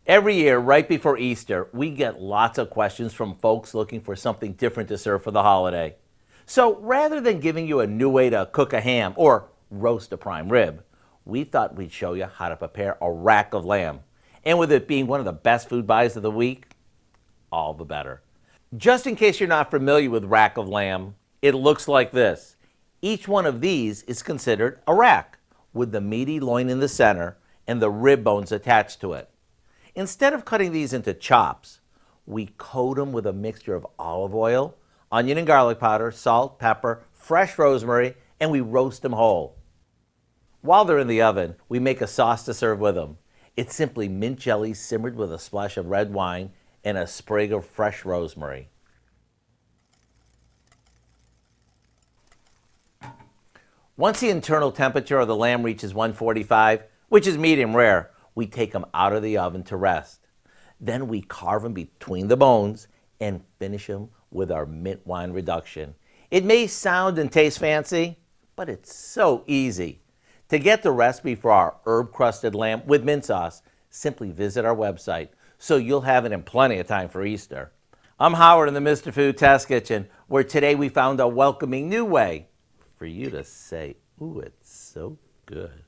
Every year, right before Easter, we get lots of questions from folks looking for something different to serve for the holiday. So rather than giving you a new way to cook a ham or roast a prime rib, we thought we'd show you how to prepare a rack of lamb. And with it being one of the best food buys of the week, all the better. Just in case you're not familiar with rack of lamb, it looks like this. Each one of these is considered a rack, with the meaty loin in the center and the rib bones attached to it. Instead of cutting these into chops, we coat them with a mixture of olive oil, onion and garlic powder, salt, pepper, fresh rosemary, and we roast them whole. While they're in the oven, we make a sauce to serve with them. It's simply mint jelly simmered with a splash of red wine and a sprig of fresh rosemary. Once the internal temperature of the lamb reaches 145, which is medium rare, we take them out of the oven to rest. Then we carve them between the bones and finish them with our mint wine reduction. It may sound and taste fancy, but it's so easy. To get the recipe for our herb-crusted lamb with mint sauce, simply visit our website so you'll have it in plenty of time for Easter. I'm Howard in the Mr. Food Test Kitchen, where today we found a welcoming new way for you to say, "Ooh, it's so good."